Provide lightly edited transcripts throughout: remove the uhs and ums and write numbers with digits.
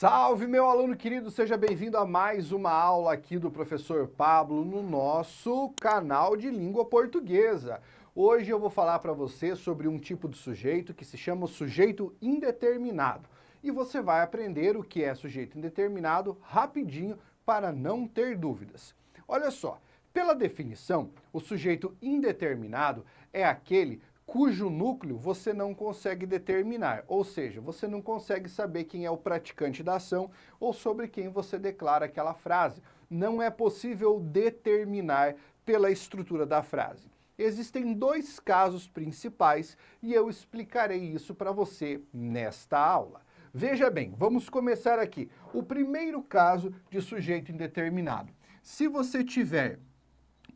Salve, meu aluno querido, seja bem-vindo a mais uma aula aqui do professor Pablo no nosso canal de língua portuguesa. Hoje eu vou falar para você sobre um tipo de sujeito que se chama o sujeito indeterminado. E você vai aprender o que é sujeito indeterminado rapidinho para não ter dúvidas. Olha só, pela definição, o sujeito indeterminado é aquele cujo núcleo você não consegue determinar, ou seja, você não consegue saber quem é o praticante da ação ou sobre quem você declara aquela frase. Não é possível determinar pela estrutura da frase. Existem dois casos principais e eu explicarei isso para você nesta aula. Veja bem, vamos começar aqui. O primeiro caso de sujeito indeterminado. Se você tiver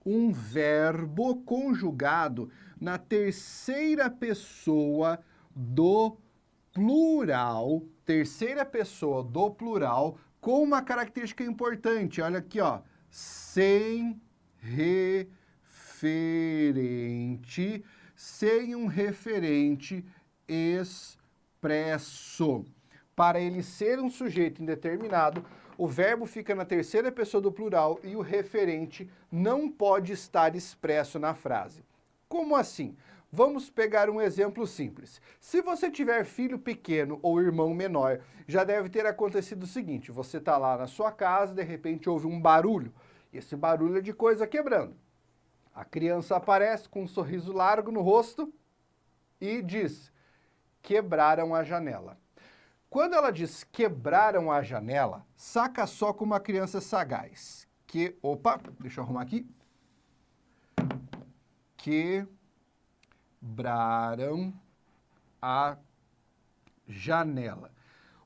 um verbo conjugado na terceira pessoa do plural, com uma característica importante, olha aqui, ó, sem referente, sem um referente expresso. Para ele ser um sujeito indeterminado, o verbo fica na terceira pessoa do plural e o referente não pode estar expresso na frase. Como assim? Vamos pegar um exemplo simples. Se você tiver filho pequeno ou irmão menor, já deve ter acontecido o seguinte: você está lá na sua casa, de repente ouve um barulho. Esse barulho é de coisa quebrando. A criança aparece com um sorriso largo no rosto e diz: quebraram a janela. Quando ela diz quebraram a janela, saca só como uma criança sagaz. Deixa eu arrumar aqui. Quebraram a janela.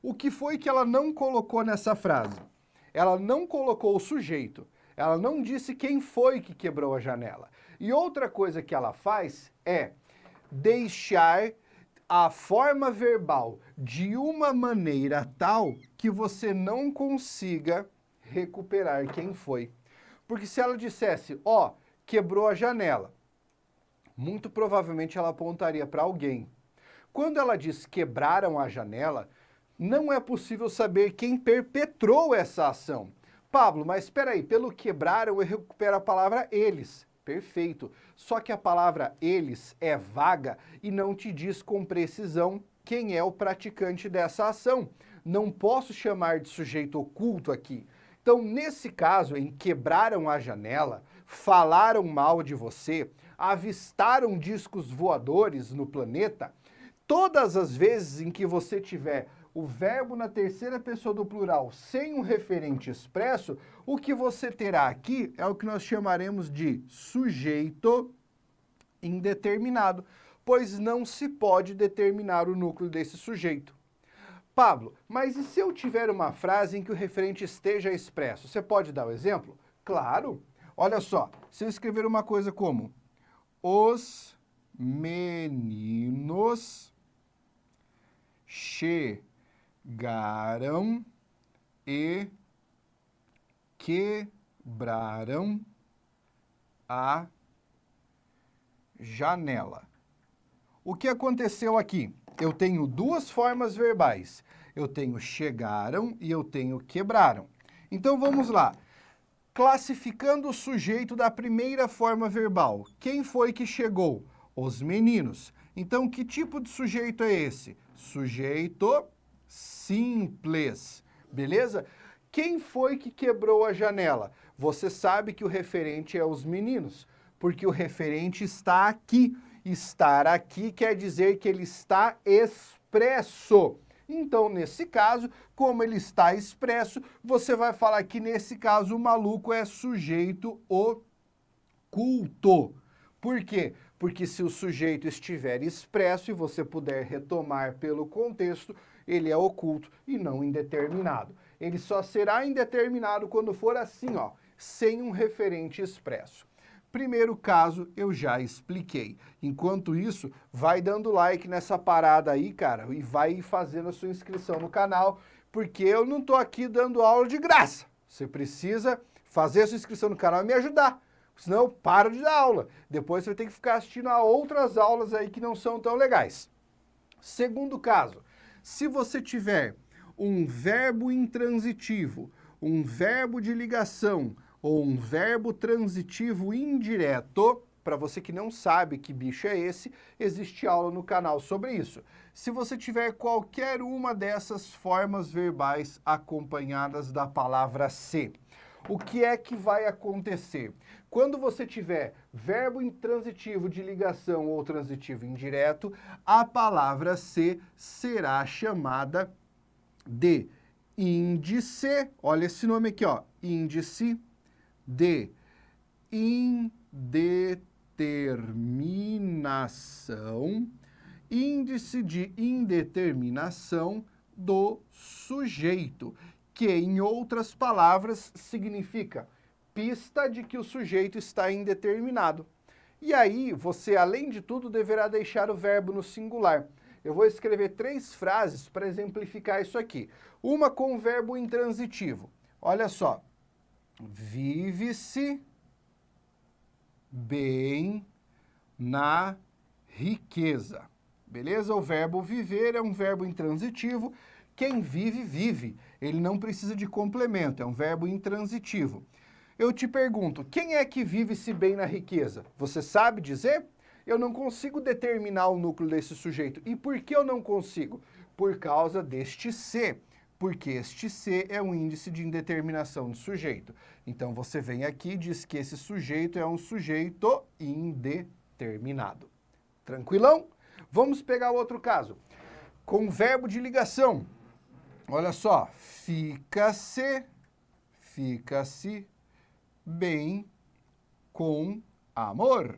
O que foi que ela não colocou nessa frase? Ela não colocou o sujeito. Ela não disse quem foi que quebrou a janela. E outra coisa que ela faz é deixar a forma verbal de uma maneira tal que você não consiga recuperar quem foi. Porque se ela dissesse, ó, quebrou a janela, muito provavelmente ela apontaria para alguém. Quando ela diz quebraram a janela, não é possível saber quem perpetrou essa ação. Pablo, mas espera aí, pelo quebraram eu recupero a palavra eles. Perfeito. Só que a palavra eles é vaga e não te diz com precisão quem é o praticante dessa ação. Não posso chamar de sujeito oculto aqui. Então, nesse caso, em quebraram a janela, falaram mal de você, avistaram discos voadores no planeta, todas as vezes em que você tiver o verbo na terceira pessoa do plural sem um referente expresso, o que você terá aqui é o que nós chamaremos de sujeito indeterminado, pois não se pode determinar o núcleo desse sujeito. Pablo, mas e se eu tiver uma frase em que o referente esteja expresso? Você pode dar o exemplo? Claro! Olha só, se eu escrever uma coisa como os meninos chegaram e quebraram a janela. O que aconteceu aqui? Eu tenho duas formas verbais. Eu tenho chegaram e eu tenho quebraram. Então vamos lá. Classificando o sujeito da primeira forma verbal. Quem foi que chegou? Os meninos. Então que tipo de sujeito é esse? Sujeito simples, beleza? Quem foi que quebrou a janela? Você sabe que o referente é os meninos, porque o referente está aqui. Estar aqui quer dizer que ele está expresso. Então, nesse caso, como ele está expresso, você vai falar que, nesse caso, o maluco é sujeito oculto. Por quê? Porque se o sujeito estiver expresso e você puder retomar pelo contexto, ele é oculto e não indeterminado. Ele só será indeterminado quando for assim, ó, sem um referente expresso. Primeiro caso eu já expliquei. Enquanto isso, vai dando like nessa parada aí, cara, e vai fazendo a sua inscrição no canal, porque eu não tô aqui dando aula de graça. Você precisa fazer a sua inscrição no canal e me ajudar. Senão eu paro de dar aula. Depois você vai ter que ficar assistindo a outras aulas aí que não são tão legais. Segundo caso, se você tiver um verbo intransitivo, um verbo de ligação ou um verbo transitivo indireto, para você que não sabe que bicho é esse, existe aula no canal sobre isso. Se você tiver qualquer uma dessas formas verbais acompanhadas da palavra ser, o que é que vai acontecer? Quando você tiver verbo intransitivo de ligação ou transitivo indireto, a palavra ser será chamada de índice, olha esse nome aqui, ó, índice de indeterminação, índice de indeterminação do sujeito, que, em outras palavras, significa pista de que o sujeito está indeterminado. E aí, você, além de tudo, deverá deixar o verbo no singular. Eu vou escrever 3 frases para exemplificar isso aqui. Uma com o verbo intransitivo. Olha só. Vive-se bem na riqueza. Beleza? O verbo viver é um verbo intransitivo. Quem vive, vive. Ele não precisa de complemento, é um verbo intransitivo. Eu te pergunto, quem é que vive-se bem na riqueza? Você sabe dizer? Eu não consigo determinar o núcleo desse sujeito. E por que eu não consigo? Por causa deste ser. Porque este ser é um índice de indeterminação do sujeito. Então você vem aqui e diz que esse sujeito é um sujeito indeterminado. Tranquilão? Vamos pegar outro caso. Com verbo de ligação. Olha só. Fica-se bem com amor.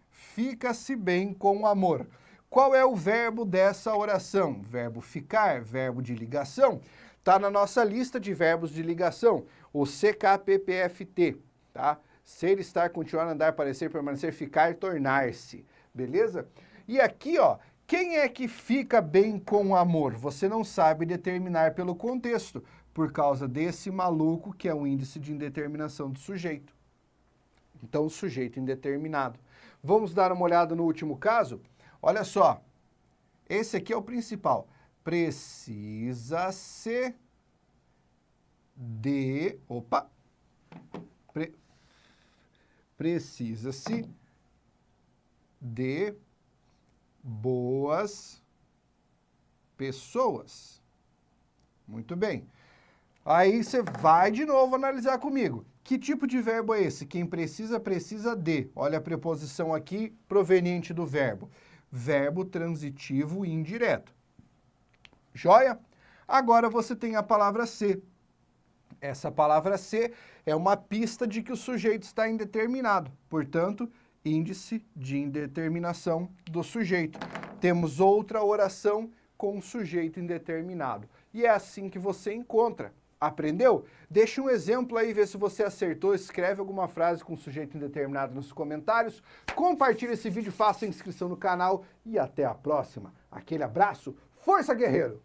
Fica-se bem com amor. Qual é o verbo dessa oração? Verbo ficar, verbo de ligação. Está na nossa lista de verbos de ligação, o CKPPFT, tá? Ser, estar, continuar, andar, parecer, permanecer, ficar, tornar-se, beleza? E aqui, ó, quem é que fica bem com amor? Você não sabe determinar pelo contexto, por causa desse maluco que é o índice de indeterminação do sujeito. Então, o sujeito indeterminado. Vamos dar uma olhada no último caso? Olha só, esse aqui é o principal. Precisa-se de... Opa! Precisa-se de boas pessoas. Muito bem. Aí você vai de novo analisar comigo. Que tipo de verbo é esse? Quem precisa, precisa de. Olha a preposição aqui proveniente do verbo. Verbo transitivo indireto. Joia? Agora você tem a palavra ser. Essa palavra ser é uma pista de que o sujeito está indeterminado. Portanto, índice de indeterminação do sujeito. Temos outra oração com sujeito indeterminado. E é assim que você encontra. Aprendeu? Deixa um exemplo aí, vê se você acertou, escreve alguma frase com sujeito indeterminado nos comentários, compartilha esse vídeo, faça a inscrição no canal e até a próxima. Aquele abraço, força guerreiro!